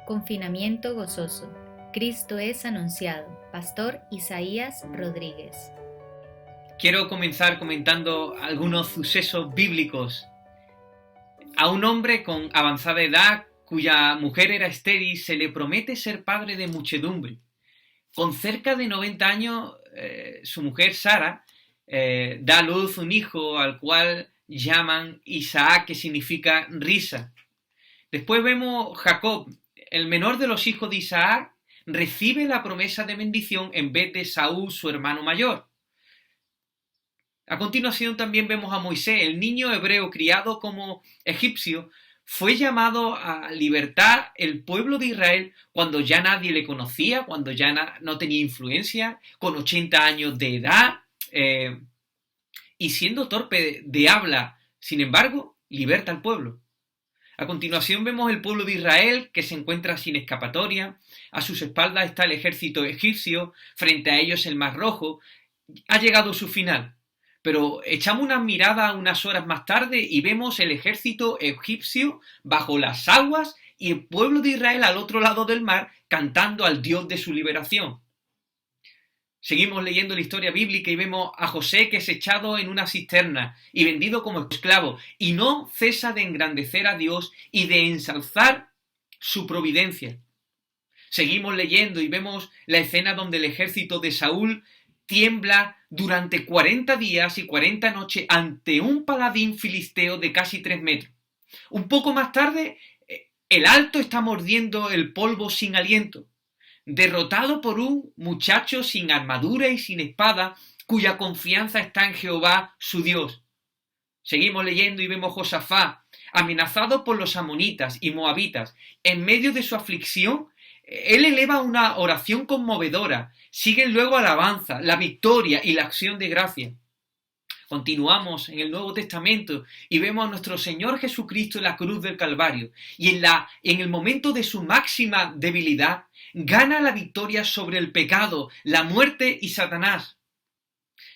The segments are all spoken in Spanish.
Confinamiento gozoso. Cristo es anunciado. Pastor Isaías Rodríguez. Quiero comenzar comentando algunos sucesos bíblicos. A un hombre con avanzada edad, cuya mujer era estéril, se le promete ser padre de muchedumbre. Con cerca de 90 años, su mujer Sara da a luz un hijo al cual llaman Isaac, que significa risa. Después vemos Jacob, el menor de los hijos de Isaac, recibe la promesa de bendición en vez de Saúl, su hermano mayor. A continuación también vemos a Moisés, el niño hebreo criado como egipcio, fue llamado a libertar el pueblo de Israel cuando ya nadie le conocía, cuando ya no tenía influencia, con 80 años de edad y siendo torpe de habla. Sin embargo, liberta al pueblo. A continuación vemos el pueblo de Israel que se encuentra sin escapatoria, a sus espaldas está el ejército egipcio, frente a ellos el Mar Rojo. Ha llegado su final. Pero echamos una mirada unas horas más tarde y vemos el ejército egipcio bajo las aguas y el pueblo de Israel al otro lado del mar cantando al Dios de su liberación. Seguimos leyendo la historia bíblica y vemos a José que es echado en una cisterna y vendido como esclavo y no cesa de engrandecer a Dios y de ensalzar su providencia. Seguimos leyendo y vemos la escena donde el ejército de Saúl tiembla durante 40 días y 40 noches ante un paladín filisteo de casi 3 metros. Un poco más tarde, el alto está mordiendo el polvo sin aliento, derrotado por un muchacho sin armadura y sin espada, cuya confianza está en Jehová, su Dios. Seguimos leyendo y vemos Josafat, amenazado por los amonitas y moabitas. En medio de su aflicción, él eleva una oración conmovedora. Siguen luego alabanza, la victoria y la acción de gracia. Continuamos en el Nuevo Testamento y vemos a nuestro Señor Jesucristo en la cruz del Calvario. Y en el momento de su máxima debilidad, gana la victoria sobre el pecado, la muerte y Satanás.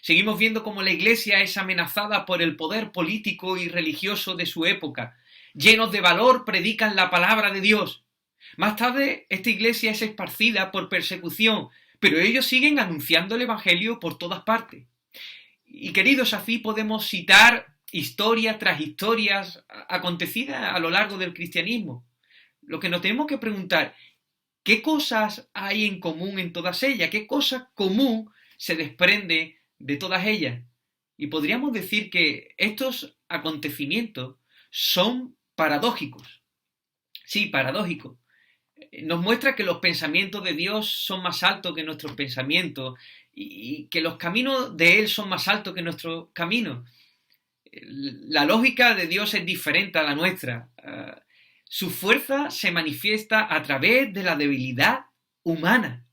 Seguimos viendo cómo la Iglesia es amenazada por el poder político y religioso de su época. Llenos de valor, predican la palabra de Dios. Más tarde, esta iglesia es esparcida por persecución, pero ellos siguen anunciando el Evangelio por todas partes. Y queridos, así podemos citar historias tras historias acontecidas a lo largo del cristianismo. Lo que nos tenemos que preguntar, ¿qué cosas hay en común en todas ellas? ¿Qué cosa común se desprende de todas ellas? Y podríamos decir que estos acontecimientos son paradójicos. Sí, paradójicos. Nos muestra que los pensamientos de Dios son más altos que nuestros pensamientos y que los caminos de Él son más altos que nuestros caminos. La lógica de Dios es diferente a la nuestra. Su fuerza se manifiesta a través de la debilidad humana.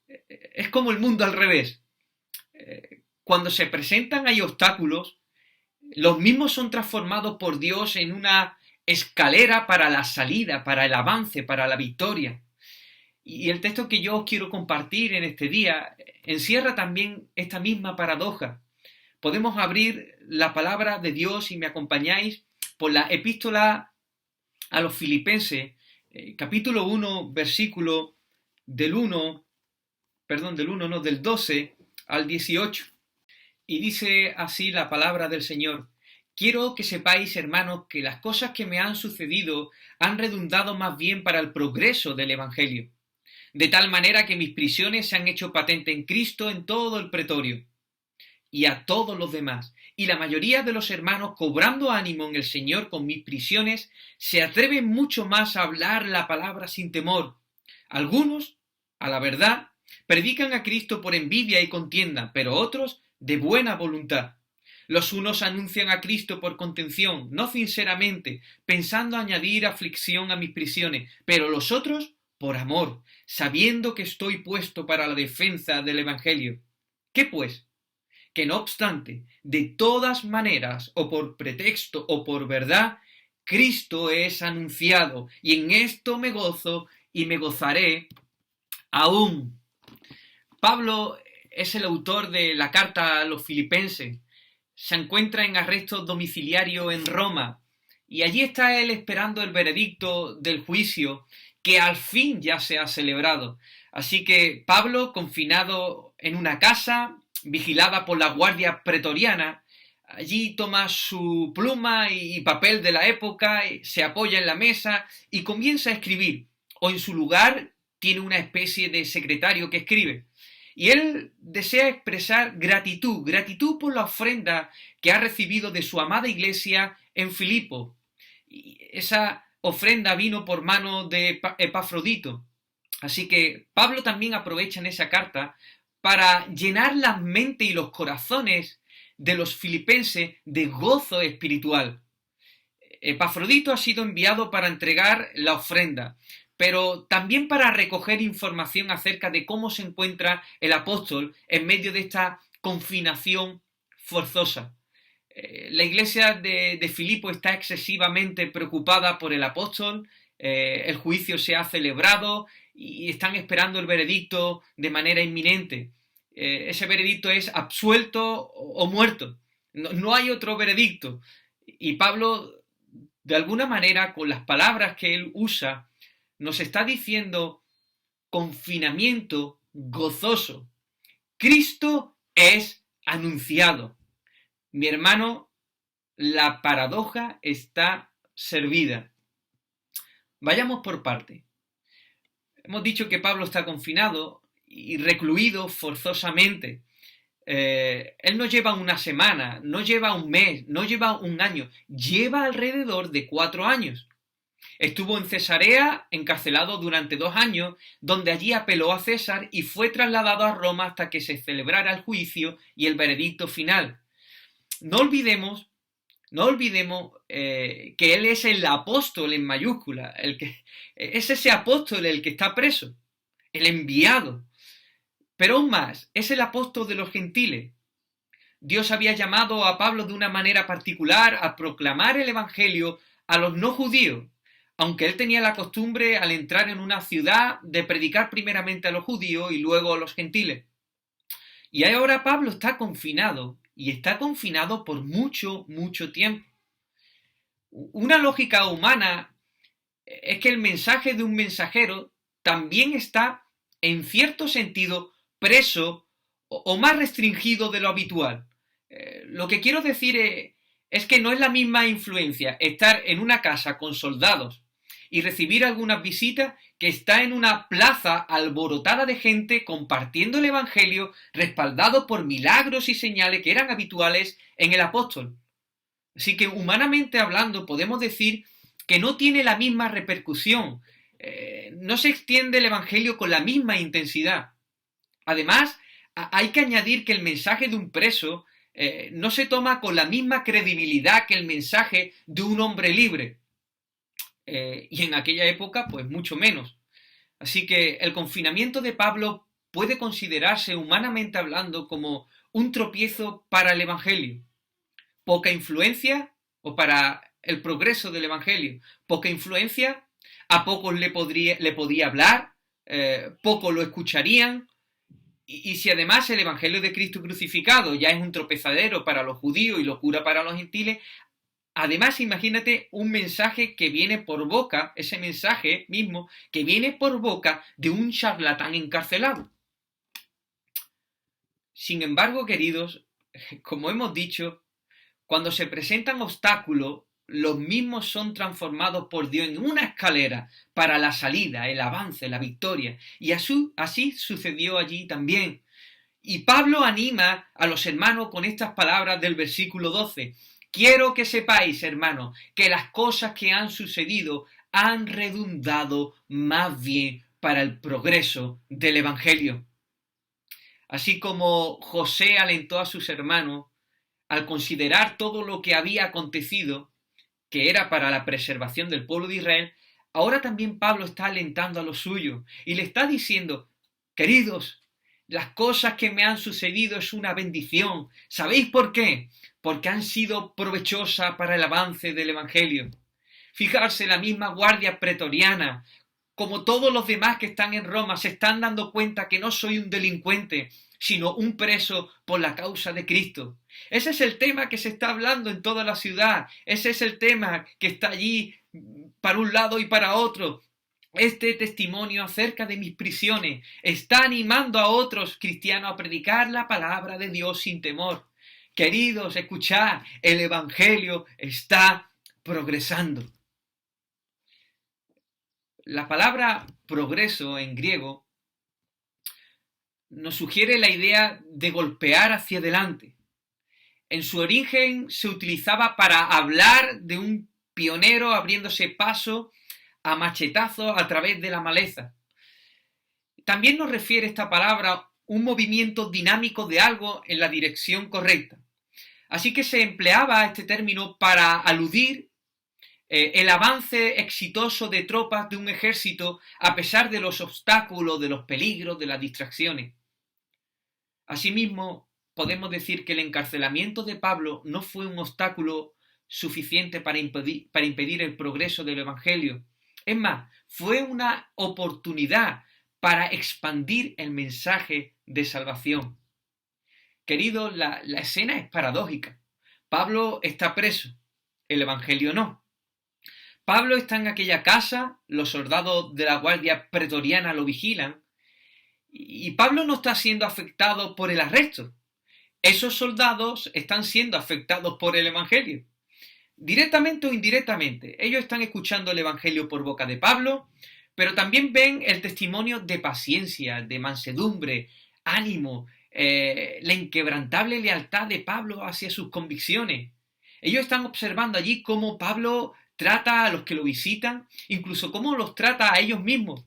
Es como el mundo al revés. Cuando se presentan hay obstáculos, los mismos son transformados por Dios en una escalera para la salida, para el avance, para la victoria. Y el texto que yo os quiero compartir en este día encierra también esta misma paradoja. Podemos abrir la palabra de Dios y me acompañáis por la epístola a los Filipenses, capítulo 1, versículo del 12 al 18. Y dice así la palabra del Señor. Quiero que sepáis, hermanos, que las cosas que me han sucedido han redundado más bien para el progreso del Evangelio, de tal manera que mis prisiones se han hecho patente en Cristo en todo el pretorio y a todos los demás. Y la mayoría de los hermanos, cobrando ánimo en el Señor con mis prisiones, se atreven mucho más a hablar la palabra sin temor. Algunos, a la verdad, predican a Cristo por envidia y contienda, pero otros de buena voluntad. Los unos anuncian a Cristo por contención, no sinceramente, pensando añadir aflicción a mis prisiones, pero los otros por amor, sabiendo que estoy puesto para la defensa del Evangelio. ¿Qué pues? Que no obstante, de todas maneras, o por pretexto o por verdad, Cristo es anunciado, y en esto me gozo y me gozaré aún. Pablo es el autor de la carta a los Filipenses. Se encuentra en arresto domiciliario en Roma y allí está él esperando el veredicto del juicio que al fin ya se ha celebrado. Así que Pablo, confinado en una casa, vigilada por la guardia pretoriana, allí toma su pluma y papel de la época, se apoya en la mesa y comienza a escribir. O en su lugar tiene una especie de secretario que escribe. Y él desea expresar gratitud, gratitud por la ofrenda que ha recibido de su amada iglesia en Filipo. Y esa ofrenda vino por mano de Epafrodito. Así que Pablo también aprovecha en esa carta para llenar la mente y los corazones de los filipenses de gozo espiritual. Epafrodito ha sido enviado para entregar la ofrenda, pero también para recoger información acerca de cómo se encuentra el apóstol en medio de esta confinación forzosa. La iglesia de Filipo está excesivamente preocupada por el apóstol, el juicio se ha celebrado y están esperando el veredicto de manera inminente. Ese veredicto es absuelto o muerto. No hay otro veredicto. Y Pablo, de alguna manera, con las palabras que él usa, nos está diciendo confinamiento gozoso. Cristo es anunciado. Mi hermano, la paradoja está servida. Vayamos por parte. Hemos dicho que Pablo está confinado y recluido forzosamente. Él no lleva una semana, no lleva un mes, no lleva un año, lleva alrededor de 4 años. Estuvo en Cesarea encarcelado durante 2 años, donde allí apeló a César y fue trasladado a Roma hasta que se celebrara el juicio y el veredicto final. No olvidemos que él es el apóstol en mayúscula, es ese apóstol el que está preso, el enviado. Pero aún más, es el apóstol de los gentiles. Dios había llamado a Pablo de una manera particular a proclamar el evangelio a los no judíos, aunque él tenía la costumbre al entrar en una ciudad de predicar primeramente a los judíos y luego a los gentiles. Y ahora Pablo está confinado, y está confinado por mucho, mucho tiempo. Una lógica humana es que el mensaje de un mensajero también está, en cierto sentido, preso o más restringido de lo habitual. Lo que quiero decir es que no es la misma influencia estar en una casa con soldados y recibir algunas visitas que está en una plaza alborotada de gente compartiendo el evangelio, respaldado por milagros y señales que eran habituales en el apóstol. Así que humanamente hablando podemos decir que no tiene la misma repercusión, no se extiende el evangelio con la misma intensidad. Además, hay que añadir que el mensaje de un preso no se toma con la misma credibilidad que el mensaje de un hombre libre. Y en aquella época, pues mucho menos. Así que el confinamiento de Pablo puede considerarse humanamente hablando como un tropiezo para el Evangelio. Poca influencia, o para el progreso del Evangelio. Poca influencia, a pocos le podía hablar, pocos lo escucharían. Y si además el Evangelio de Cristo crucificado ya es un tropezadero para los judíos y locura para los gentiles, además, imagínate un mensaje que viene por boca, ese mensaje mismo, que viene por boca de un charlatán encarcelado. Sin embargo, queridos, como hemos dicho, cuando se presentan obstáculos, los mismos son transformados por Dios en una escalera para la salida, el avance, la victoria. Y así sucedió allí también. Y Pablo anima a los hermanos con estas palabras del versículo 12. Quiero que sepáis, hermanos, que las cosas que han sucedido han redundado más bien para el progreso del Evangelio. Así como José alentó a sus hermanos al considerar todo lo que había acontecido, que era para la preservación del pueblo de Israel, ahora también Pablo está alentando a los suyos y le está diciendo, queridos, las cosas que me han sucedido es una bendición. ¿Sabéis por qué? Porque han sido provechosas para el avance del Evangelio. Fijarse, la misma guardia pretoriana, como todos los demás que están en Roma, se están dando cuenta que no soy un delincuente, sino un preso por la causa de Cristo. Ese es el tema que se está hablando en toda la ciudad. Ese es el tema que está allí para un lado y para otro. Este testimonio acerca de mis prisiones está animando a otros cristianos a predicar la palabra de Dios sin temor. Queridos, escuchad, el Evangelio está progresando. La palabra progreso en griego nos sugiere la idea de golpear hacia adelante. En su origen se utilizaba para hablar de un pionero abriéndose paso a machetazos a través de la maleza. También nos refiere esta palabra un movimiento dinámico de algo en la dirección correcta. Así que se empleaba este término para aludir el avance exitoso de tropas de un ejército a pesar de los obstáculos, de los peligros, de las distracciones. Asimismo, podemos decir que el encarcelamiento de Pablo no fue un obstáculo suficiente para impedir el progreso del Evangelio. Es más, fue una oportunidad para expandir el mensaje de salvación. Queridos, la escena es paradójica. Pablo está preso, el Evangelio no. Pablo está en aquella casa, los soldados de la guardia pretoriana lo vigilan, y Pablo no está siendo afectado por el arresto. Esos soldados están siendo afectados por el Evangelio. Directamente o indirectamente, ellos están escuchando el Evangelio por boca de Pablo, pero también ven el testimonio de paciencia, de mansedumbre, ánimo, la inquebrantable lealtad de Pablo hacia sus convicciones. Ellos están observando allí cómo Pablo trata a los que lo visitan, incluso cómo los trata a ellos mismos.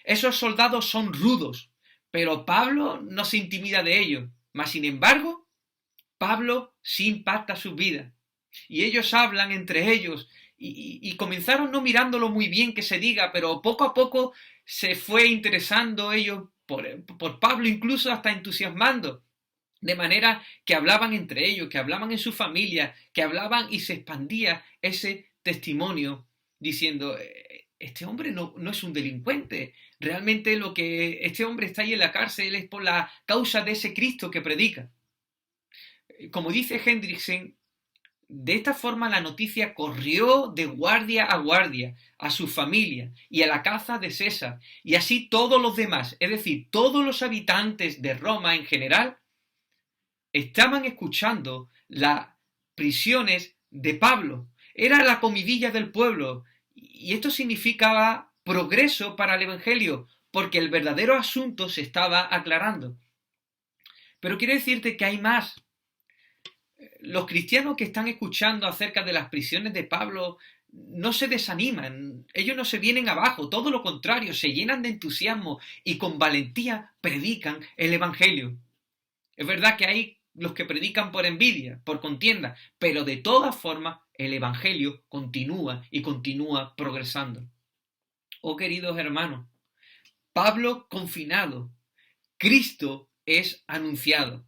Esos soldados son rudos, pero Pablo no se intimida de ellos. Mas, sin embargo, Pablo sí impacta sus vidas. Y ellos hablan entre ellos y comenzaron no mirándolo muy bien que se diga, pero poco a poco se fue interesando ellos por Pablo, incluso hasta entusiasmando. De manera que hablaban entre ellos, que hablaban en su familia, que hablaban y se expandía ese testimonio diciendo, este hombre no es un delincuente, realmente lo que este hombre está ahí en la cárcel es por la causa de ese Cristo que predica. Como dice Hendrickson, de esta forma la noticia corrió de guardia a guardia, a su familia y a la casa de César, y así todos los demás, es decir, todos los habitantes de Roma en general, estaban escuchando las prisiones de Pablo. Era la comidilla del pueblo, y esto significaba progreso para el Evangelio, porque el verdadero asunto se estaba aclarando. Pero quiero decirte que hay más. Los cristianos que están escuchando acerca de las prisiones de Pablo no se desaniman, ellos no se vienen abajo, todo lo contrario, se llenan de entusiasmo y con valentía predican el Evangelio. Es verdad que hay los que predican por envidia, por contienda, pero de todas formas el Evangelio continúa y continúa progresando. Oh queridos hermanos, Pablo confinado, Cristo es anunciado.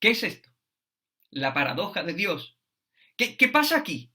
¿Qué es esto? La paradoja de Dios. ¿Qué pasa aquí?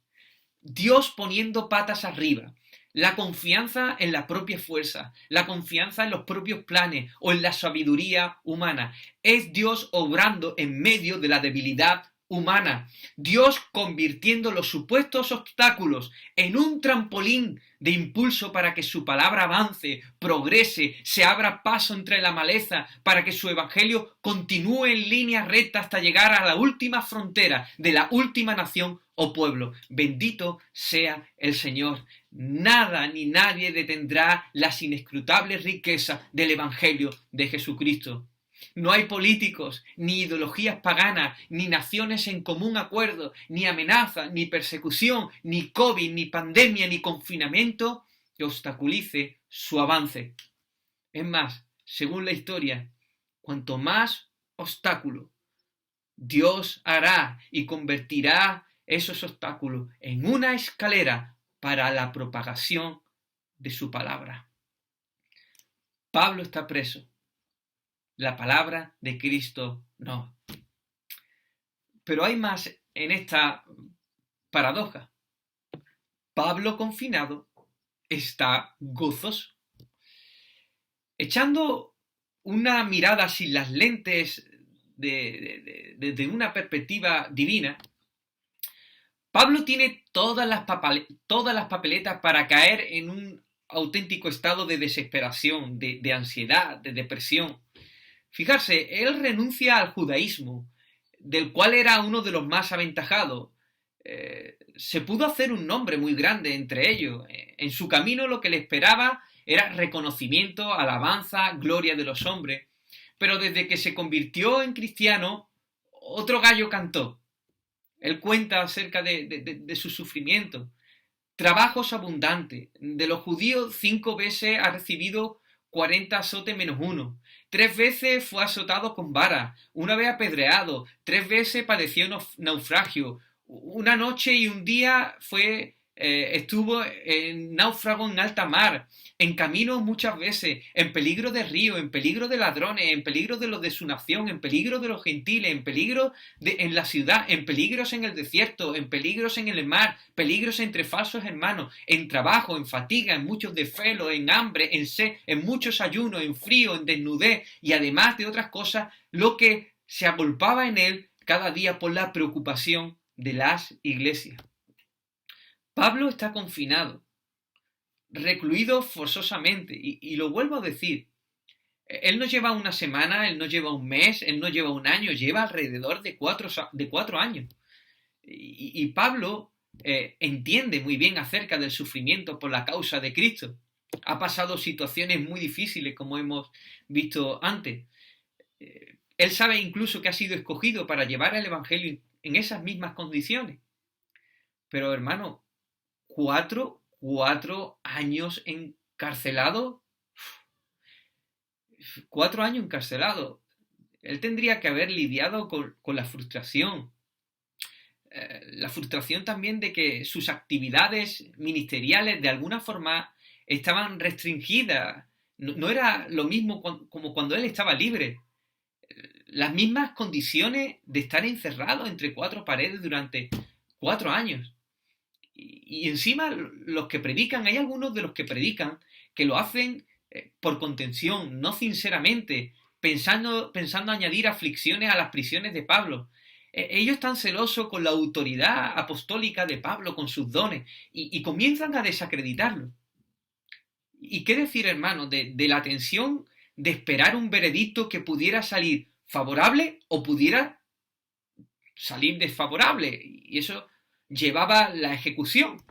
Dios poniendo patas arriba, la confianza en la propia fuerza, la confianza en los propios planes o en la sabiduría humana. Es Dios obrando en medio de la debilidad humana. Dios convirtiendo los supuestos obstáculos en un trampolín de impulso para que su palabra avance, progrese, se abra paso entre la maleza, para que su evangelio continúe en línea recta hasta llegar a la última frontera de la última nación o pueblo. Bendito sea el Señor. Nada ni nadie detendrá las inescrutables riquezas del evangelio de Jesucristo. No hay políticos, ni ideologías paganas, ni naciones en común acuerdo, ni amenaza, ni persecución, ni COVID, ni pandemia, ni confinamiento que obstaculice su avance. Es más, según la historia, cuanto más obstáculos Dios hará y convertirá esos obstáculos en una escalera para la propagación de su palabra. Pablo está preso. La palabra de Cristo no. Pero hay más en esta paradoja. Pablo confinado está gozoso. Echando una mirada sin las lentes desde una perspectiva divina, Pablo tiene todas las papeletas para caer en un auténtico estado de desesperación, de ansiedad, de depresión. Fijarse, él renuncia al judaísmo, del cual era uno de los más aventajados. Se pudo hacer un nombre muy grande entre ellos. En su camino lo que le esperaba era reconocimiento, alabanza, gloria de los hombres. Pero desde que se convirtió en cristiano, otro gallo cantó. Él cuenta acerca de su sufrimiento. Trabajos abundantes. De los judíos 5 veces ha recibido 40 azotes menos 1. 3 veces fue azotado con vara. 1 vez apedreado. 3 veces padeció naufragio. Una noche y un día estuvo en náufrago en alta mar, en camino muchas veces, en peligro de río, en peligro de ladrones, en peligro de los de su nación, en peligro de los gentiles, en peligro en la ciudad, en peligros en el desierto, en peligros en el mar, peligros entre falsos hermanos, en trabajo, en fatiga, en muchos desvelos, en hambre, en sed, en muchos ayunos, en frío, en desnudez y además de otras cosas, lo que se agolpaba en él cada día por la preocupación de las iglesias. Pablo está confinado, recluido forzosamente, y lo vuelvo a decir, él no lleva una semana, él no lleva un mes, él no lleva un año, lleva alrededor de 4 años. Y Pablo entiende muy bien acerca del sufrimiento por la causa de Cristo. Ha pasado situaciones muy difíciles, como hemos visto antes. Él sabe incluso que ha sido escogido para llevar el Evangelio en esas mismas condiciones. Pero hermano, 4 años encarcelado. 4 años encarcelado. Él tendría que haber lidiado con la frustración. La frustración también de que sus actividades ministeriales de alguna forma estaban restringidas. No era lo mismo como cuando él estaba libre. Las mismas condiciones de estar encerrado entre 4 paredes durante 4 años. Y encima los que predican, hay algunos de los que predican que lo hacen por contención, no sinceramente, pensando añadir aflicciones a las prisiones de Pablo. Ellos están celosos con la autoridad apostólica de Pablo, con sus dones, y comienzan a desacreditarlo. ¿Y qué decir, hermano, de la tensión de esperar un veredicto que pudiera salir favorable o pudiera salir desfavorable? Y eso llevaba la ejecución.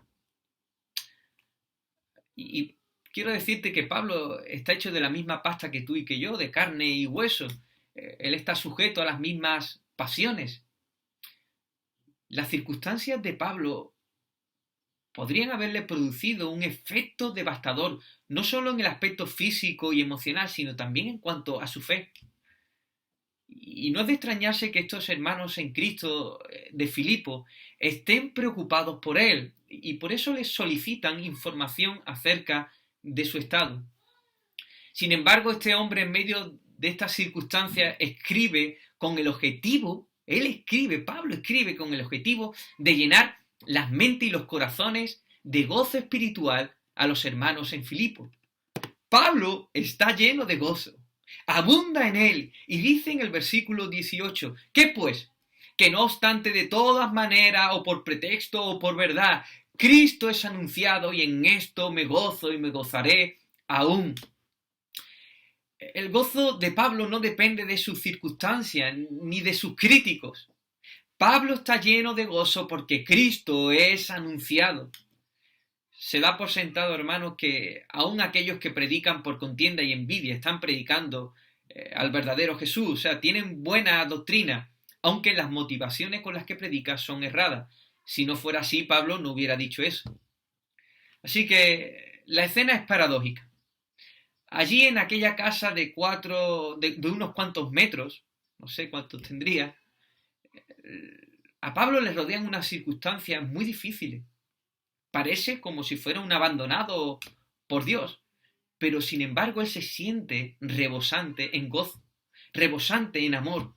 Y quiero decirte que Pablo está hecho de la misma pasta que tú y que yo, de carne y hueso. Él está sujeto a las mismas pasiones. Las circunstancias de Pablo podrían haberle producido un efecto devastador, no solo en el aspecto físico y emocional, sino también en cuanto a su fe. Y no es de extrañarse que estos hermanos en Cristo de Filipo estén preocupados por él y por eso les solicitan información acerca de su estado. Sin embargo, este hombre en medio de estas circunstancias escribe con el objetivo, Pablo escribe con el objetivo de llenar las mentes y los corazones de gozo espiritual a los hermanos en Filipo. Pablo está lleno de gozo. Abunda en él, y dice en el versículo 18, ¿qué pues? Que no obstante de todas maneras, o por pretexto o por verdad, Cristo es anunciado y en esto me gozo y me gozaré aún. El gozo de Pablo no depende de sus circunstancias ni de sus críticos. Pablo está lleno de gozo porque Cristo es anunciado. Se da por sentado, hermanos, que aún aquellos que predican por contienda y envidia están predicando al verdadero Jesús, o sea, tienen buena doctrina, aunque las motivaciones con las que predican son erradas. Si no fuera así, Pablo no hubiera dicho eso. Así que la escena es paradójica. Allí en aquella casa de unos cuantos metros, no sé cuántos tendría, a Pablo le rodean unas circunstancias muy difíciles. Parece como si fuera un abandonado por Dios, pero sin embargo él se siente rebosante en gozo, rebosante en amor.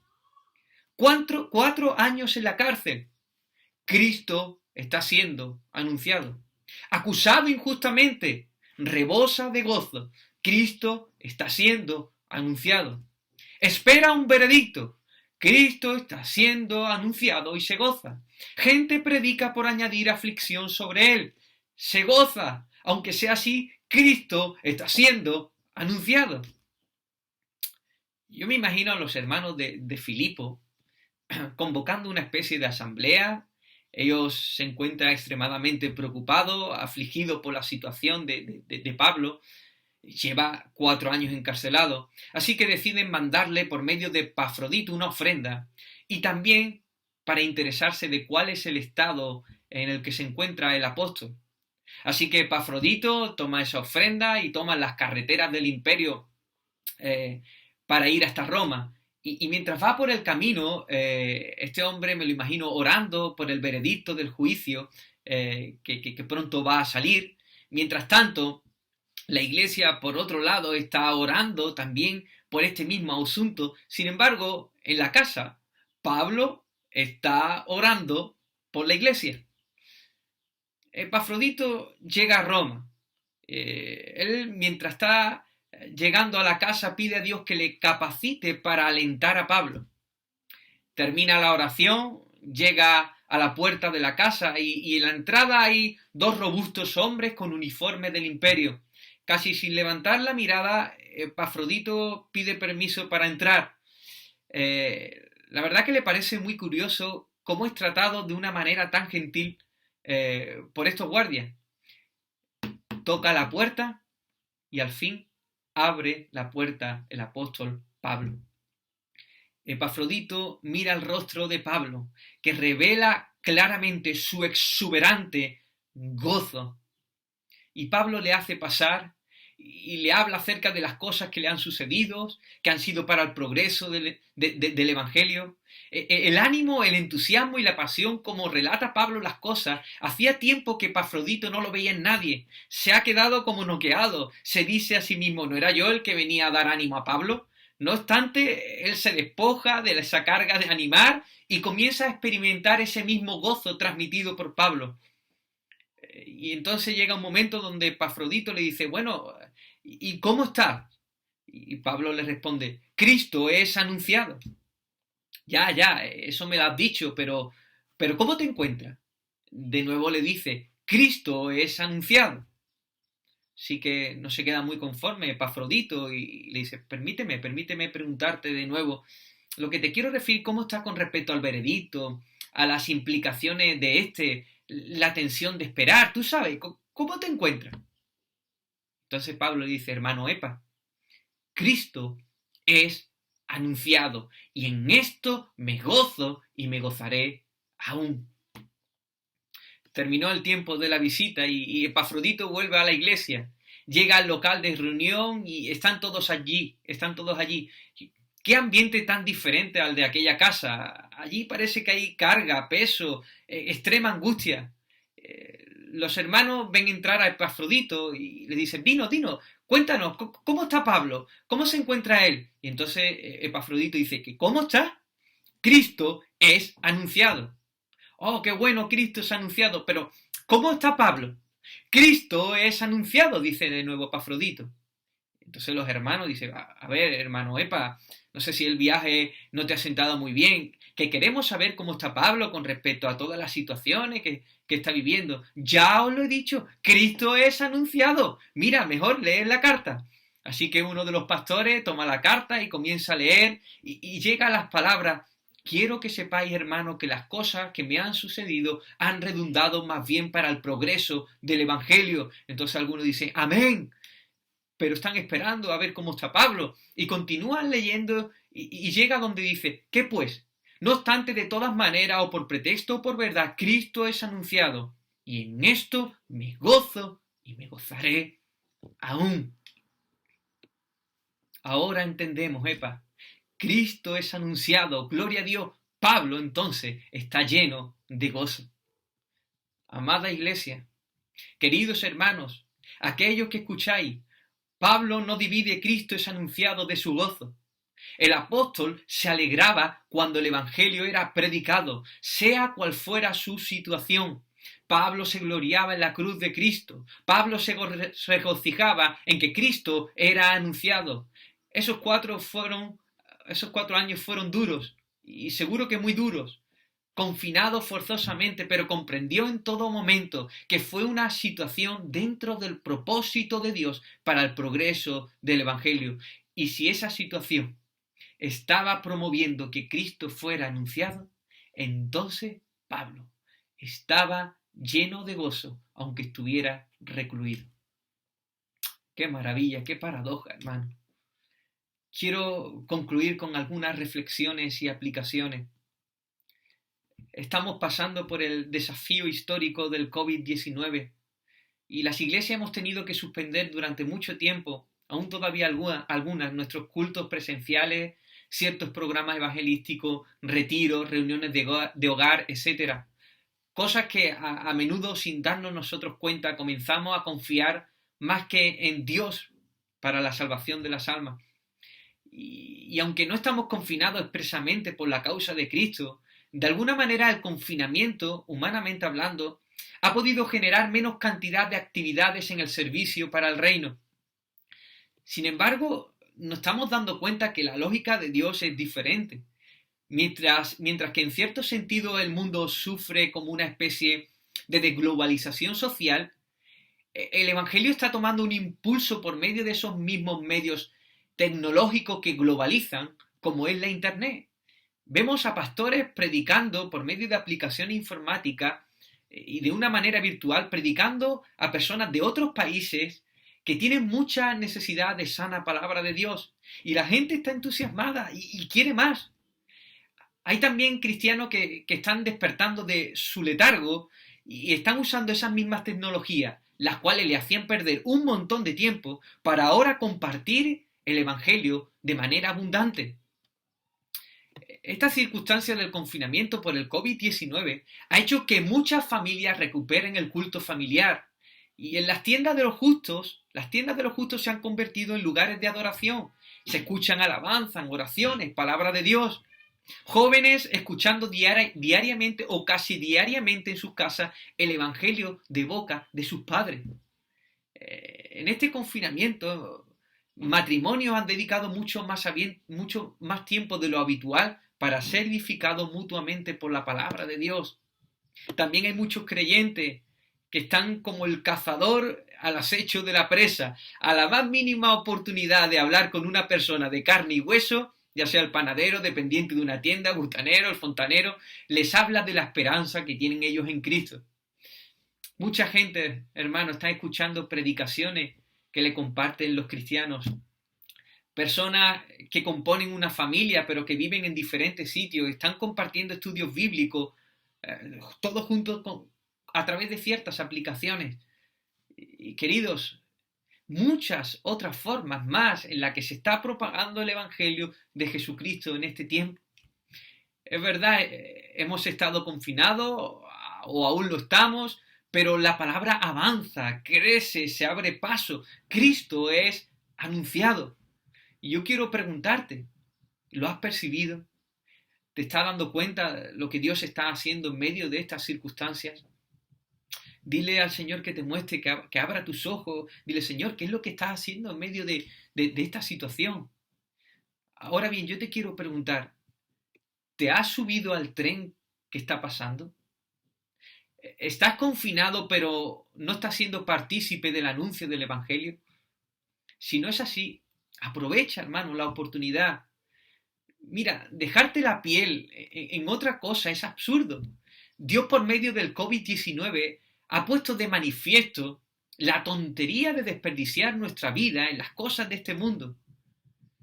4 años en la cárcel. Cristo está siendo anunciado. Acusado injustamente, rebosa de gozo. Cristo está siendo anunciado. Espera un veredicto. Cristo está siendo anunciado y se goza. Gente predica por añadir aflicción sobre él. Se goza, aunque sea así, Cristo está siendo anunciado. Yo me imagino a los hermanos de Filipo convocando una especie de asamblea. Ellos se encuentran extremadamente preocupados, afligidos por la situación de Pablo. Lleva 4 años encarcelado, así que deciden mandarle por medio de Epafrodito una ofrenda y también para interesarse de cuál es el estado en el que se encuentra el apóstol. Así que Epafrodito toma esa ofrenda y toma las carreteras del imperio para ir hasta Roma. Y mientras va por el camino, este hombre me lo imagino orando por el veredicto del juicio que pronto va a salir. Mientras tanto, la iglesia, por otro lado, está orando también por este mismo asunto. Sin embargo, en la casa, Pablo está orando por la iglesia. Epafrodito llega a Roma. Él, mientras está llegando a la casa, pide a Dios que le capacite para alentar a Pablo. Termina la oración, llega a la puerta de la casa y en la entrada hay 2 robustos hombres con uniforme del imperio. Casi sin levantar la Epafrodito pide permiso para entrar. La verdad que le parece muy curioso cómo es tratado de una manera tan gentil por estos guardias. Toca la puerta y al fin abre la puerta el apóstol Pablo. Epafrodito mira el rostro de Pablo, que revela claramente su exuberante gozo. Y Pablo le hace pasar y le habla acerca de las cosas que le han sucedido, que han sido para el progreso del Evangelio. El ánimo, el entusiasmo y la pasión, como relata Pablo las cosas, hacía tiempo que Epafrodito no lo veía en nadie. Se ha quedado como noqueado. Se dice a sí mismo, ¿no era yo el que venía a dar ánimo a Pablo? No obstante, él se despoja de esa carga de animar y comienza a experimentar ese mismo gozo transmitido por Pablo. Y entonces llega un momento donde Epafrodito le dice, bueno, ¿y cómo está? Y Pablo le responde, Cristo es anunciado. Ya, eso me lo has dicho, pero ¿cómo te encuentras? De nuevo le dice, Cristo es anunciado. Así que no se queda muy conforme Epafrodito y le dice, permíteme preguntarte de nuevo lo que te quiero referir, cómo está con respecto al veredicto, a las implicaciones de la tensión de esperar, tú sabes, ¿cómo te encuentras? Entonces Pablo dice, hermano Epa, Cristo es anunciado y en esto me gozo y me gozaré aún. Terminó el tiempo de la visita y Epafrodito vuelve a la iglesia. Llega al local de reunión y están todos allí. Qué ambiente tan diferente al de aquella casa. Allí parece que hay carga, peso, extrema angustia. Los hermanos ven entrar a Epafrodito y le dicen, Dino, cuéntanos, ¿cómo está Pablo? ¿Cómo se encuentra él? Y entonces Epafrodito dice, ¿cómo está? Cristo es anunciado. Oh, qué bueno, Cristo es anunciado, pero ¿cómo está Pablo? Cristo es anunciado, dice de nuevo Epafrodito. Entonces los hermanos dicen, a ver, hermano Epa, no sé si el viaje no te ha sentado muy bien, que queremos saber cómo está Pablo con respecto a todas las situaciones que está viviendo. Ya os lo he dicho, Cristo es anunciado. Mira, mejor leer la carta. Así que uno de los pastores toma la carta y comienza a leer y llega a las palabras, quiero que sepáis, hermano, que las cosas que me han sucedido han redundado más bien para el progreso del Evangelio. Entonces algunos dicen, amén. Pero están esperando a ver cómo está Pablo. Y continúan leyendo y llega donde dice, ¿qué pues? No obstante, de todas maneras, o por pretexto o por verdad, Cristo es anunciado. Y en esto me gozo y me gozaré aún. Ahora entendemos, Epa. Cristo es anunciado, gloria a Dios. Pablo entonces está lleno de gozo. Amada iglesia, queridos hermanos, aquellos que escucháis, Pablo no divide Cristo es anunciado de su gozo. El apóstol se alegraba cuando el evangelio era predicado, sea cual fuera su situación. Pablo se gloriaba en la cruz de Cristo. Pablo se regocijaba en que Cristo era anunciado. Esos 4 años fueron duros, y seguro que muy duros, confinado forzosamente, pero comprendió en todo momento que fue una situación dentro del propósito de Dios para el progreso del Evangelio. Y si esa situación estaba promoviendo que Cristo fuera anunciado, entonces Pablo estaba lleno de gozo, aunque estuviera recluido. Qué maravilla, qué paradoja, hermano. Quiero concluir con algunas reflexiones y aplicaciones. Estamos pasando por el desafío histórico del COVID-19 y las iglesias hemos tenido que suspender durante mucho tiempo, aún todavía algunas, nuestros cultos presenciales, ciertos programas evangelísticos, retiros, reuniones de hogar, etc. Cosas que a menudo, sin darnos nosotros cuenta, comenzamos a confiar más que en Dios para la salvación de las almas. Y aunque no estamos confinados expresamente por la causa de Cristo, de alguna manera el confinamiento, humanamente hablando, ha podido generar menos cantidad de actividades en el servicio para el reino. Sin embargo, nos estamos dando cuenta que la lógica de Dios es diferente. Mientras que en cierto sentido el mundo sufre como una especie de desglobalización social, el Evangelio está tomando un impulso por medio de esos mismos medios tecnológicos que globalizan, como es la Internet. Vemos a pastores predicando por medio de aplicaciones informáticas y de una manera virtual, predicando a personas de otros países que tienen mucha necesidad de sana palabra de Dios. Y la gente está entusiasmada y quiere más. Hay también cristianos que están despertando de su letargo y están usando esas mismas tecnologías, las cuales le hacían perder un montón de tiempo, para ahora compartir el Evangelio de manera abundante. Esta circunstancia del confinamiento por el COVID-19 ha hecho que muchas familias recuperen el culto familiar. Y en las tiendas de los justos se han convertido en lugares de adoración. Se escuchan alabanzas, oraciones, palabra de Dios. Jóvenes escuchando diariamente o casi diariamente en sus casas el Evangelio de boca de sus padres. En este confinamiento, matrimonios han dedicado mucho más tiempo de lo habitual para ser edificados mutuamente por la palabra de Dios. También hay muchos creyentes que están como el cazador al acecho de la presa. A la más mínima oportunidad de hablar con una persona de carne y hueso, ya sea el panadero, dependiente de una tienda, butanero, el fontanero, les habla de la esperanza que tienen ellos en Cristo. Mucha gente, hermano, está escuchando predicaciones que le comparten los cristianos. Personas que componen una familia pero que viven en diferentes sitios, están compartiendo estudios bíblicos, todos juntos a través de ciertas aplicaciones. Y queridos, muchas otras formas más en las que se está propagando el Evangelio de Jesucristo en este tiempo. Es verdad, hemos estado confinados o aún lo estamos, pero la palabra avanza, crece, se abre paso. Cristo es anunciado. Y yo quiero preguntarte, ¿lo has percibido? ¿Te estás dando cuenta de lo que Dios está haciendo en medio de estas circunstancias? Dile al Señor que te muestre, que abra tus ojos. Dile, Señor, ¿qué es lo que estás haciendo en medio de esta situación? Ahora bien, yo te quiero preguntar, ¿te has subido al tren que está pasando? ¿Estás confinado pero no estás siendo partícipe del anuncio del Evangelio? Si no es así, aprovecha, hermano, la oportunidad. Mira, dejarte la piel en otra cosa es absurdo. Dios, por medio del COVID-19, ha puesto de manifiesto la tontería de desperdiciar nuestra vida en las cosas de este mundo.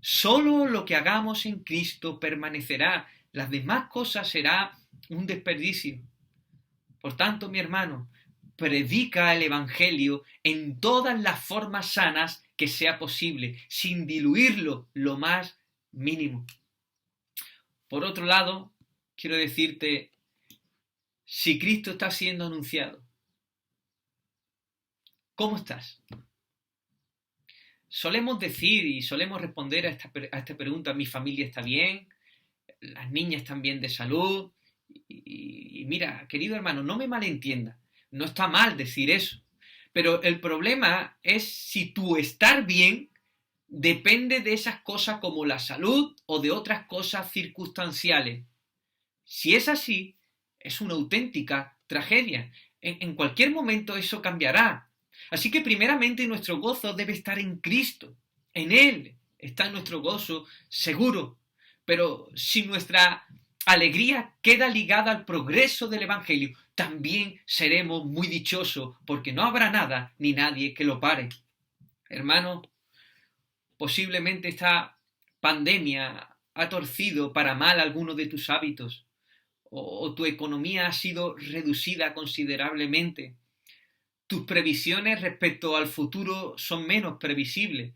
Solo lo que hagamos en Cristo permanecerá. Las demás cosas será un desperdicio. Por tanto, mi hermano, predica el Evangelio en todas las formas sanas que sea posible, sin diluirlo lo más mínimo. Por otro lado, quiero decirte, si Cristo está siendo anunciado, ¿cómo estás? Solemos decir y solemos responder a esta pregunta: mi familia está bien, las niñas están bien de salud. Y mira, querido hermano, no me malentienda, no está mal decir eso, pero el problema es si tu estar bien depende de esas cosas como la salud o de otras cosas circunstanciales. Si es así, es una auténtica tragedia. En cualquier momento eso cambiará. Así que primeramente nuestro gozo debe estar en Cristo. En Él está nuestro gozo seguro. Pero si nuestra alegría queda ligada al progreso del Evangelio, también seremos muy dichosos porque no habrá nada ni nadie que lo pare. Hermano, posiblemente esta pandemia ha torcido para mal algunos de tus hábitos o tu economía ha sido reducida considerablemente. Tus previsiones respecto al futuro son menos previsibles.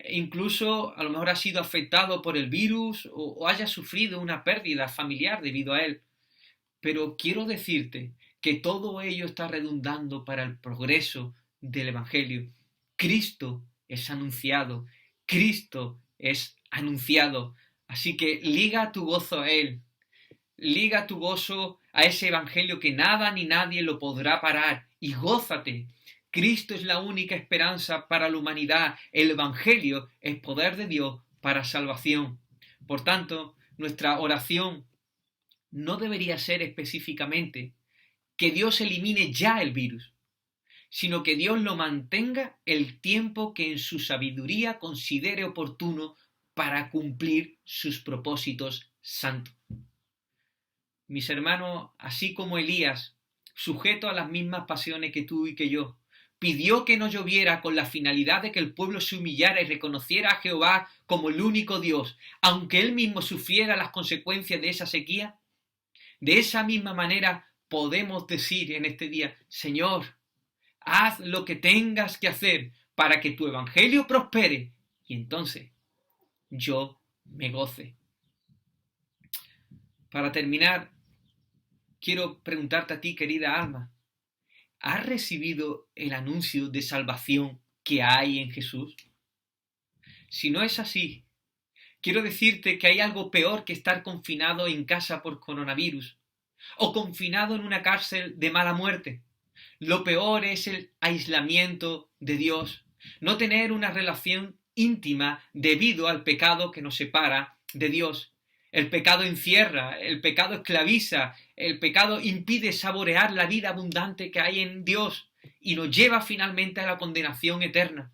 Incluso a lo mejor has sido afectado por el virus o hayas sufrido una pérdida familiar debido a él. Pero quiero decirte que todo ello está redundando para el progreso del Evangelio. Cristo es anunciado, Cristo es anunciado. Así que liga tu gozo a Él, liga tu gozo a ese Evangelio que nada ni nadie lo podrá parar y gózate. Cristo es la única esperanza para la humanidad. El Evangelio es poder de Dios para salvación. Por tanto, nuestra oración no debería ser específicamente que Dios elimine ya el virus, sino que Dios lo mantenga el tiempo que en su sabiduría considere oportuno para cumplir sus propósitos santos. Mis hermanos, así como Elías, sujeto a las mismas pasiones que tú y que yo, pidió que no lloviera con la finalidad de que el pueblo se humillara y reconociera a Jehová como el único Dios, aunque él mismo sufriera las consecuencias de esa sequía. De esa misma manera podemos decir en este día, Señor, haz lo que tengas que hacer para que tu evangelio prospere y entonces yo me goce. Para terminar, quiero preguntarte a ti, querida alma, ¿has recibido el anuncio de salvación que hay en Jesús? Si no es así, quiero decirte que hay algo peor que estar confinado en casa por coronavirus o confinado en una cárcel de mala muerte. Lo peor es el aislamiento de Dios, no tener una relación íntima debido al pecado que nos separa de Dios. El pecado encierra, el pecado esclaviza, el pecado impide saborear la vida abundante que hay en Dios y nos lleva finalmente a la condenación eterna.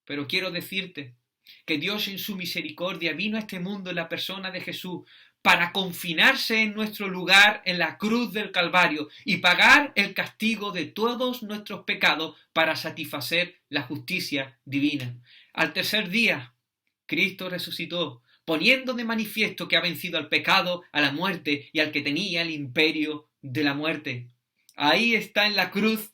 Pero quiero decirte que Dios en su misericordia vino a este mundo en la persona de Jesús para confinarse en nuestro lugar en la cruz del Calvario y pagar el castigo de todos nuestros pecados para satisfacer la justicia divina. Al tercer día, Cristo resucitó, poniendo de manifiesto que ha vencido al pecado, a la muerte y al que tenía el imperio de la muerte. Ahí está en la cruz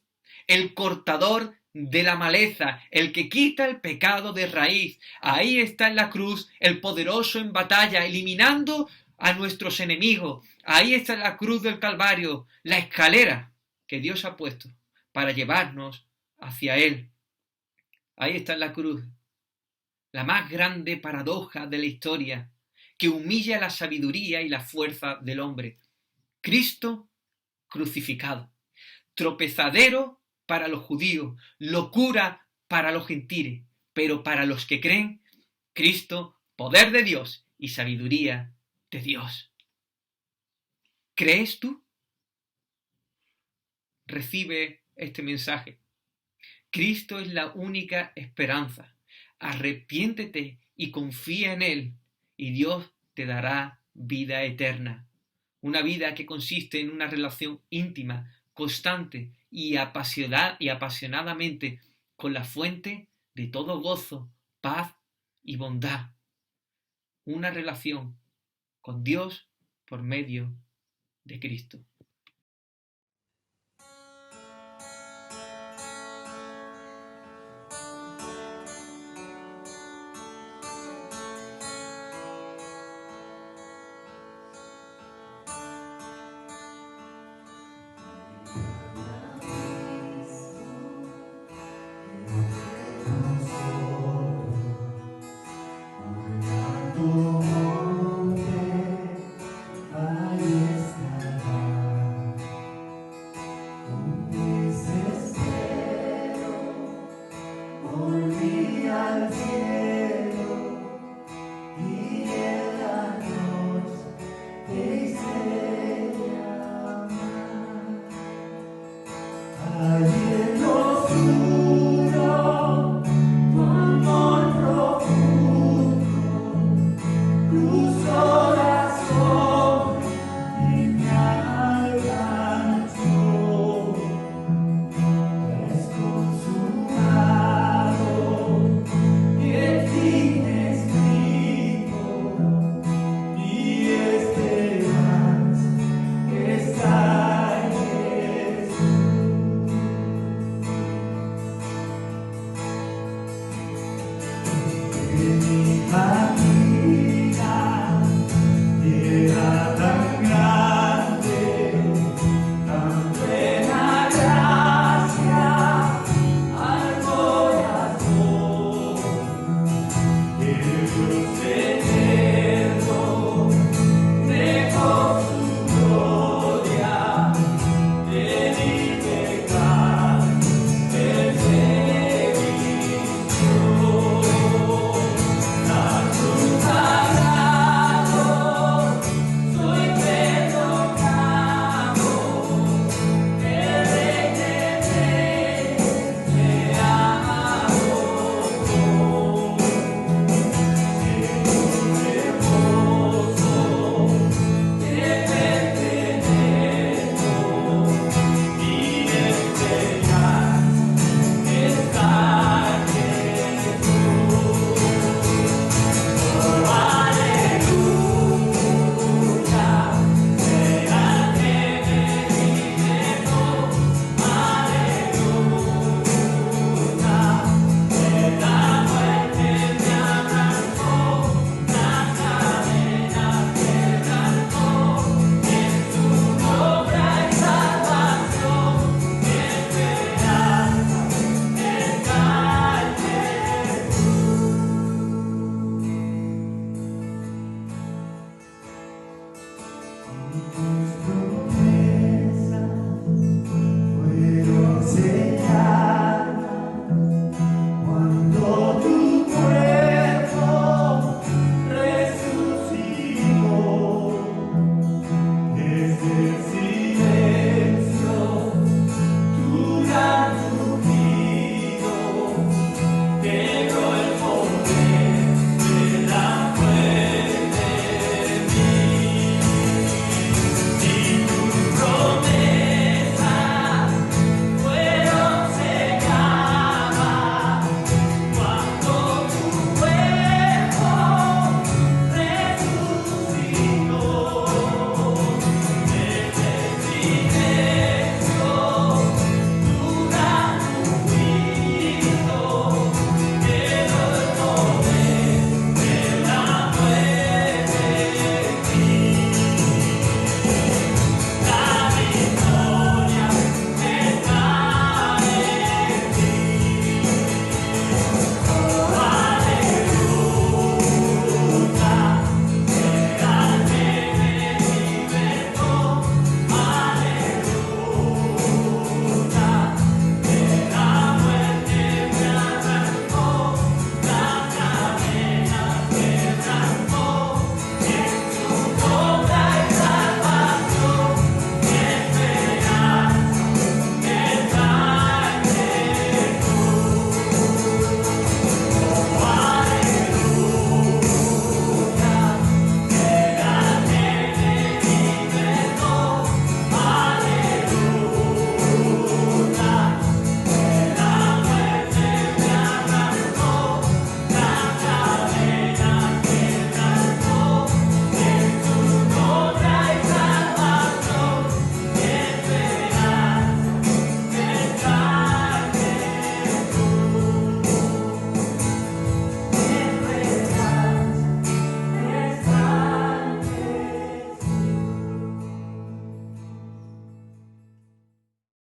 el cortador de la maleza, el que quita el pecado de raíz. Ahí está en la cruz el poderoso en batalla, eliminando a nuestros enemigos. Ahí está en la cruz del Calvario, la escalera que Dios ha puesto para llevarnos hacia Él. Ahí está en la cruz la más grande paradoja de la historia, que humilla la sabiduría y la fuerza del hombre. Cristo crucificado, tropezadero para los judíos, locura para los gentiles, pero para los que creen, Cristo, poder de Dios y sabiduría de Dios. ¿Crees tú? Recibe este mensaje. Cristo es la única esperanza. Arrepiéntete y confía en Él, y Dios te dará vida eterna. Una vida que consiste en una relación íntima, constante y apasionadamente con la fuente de todo gozo, paz y bondad. Una relación con Dios por medio de Cristo.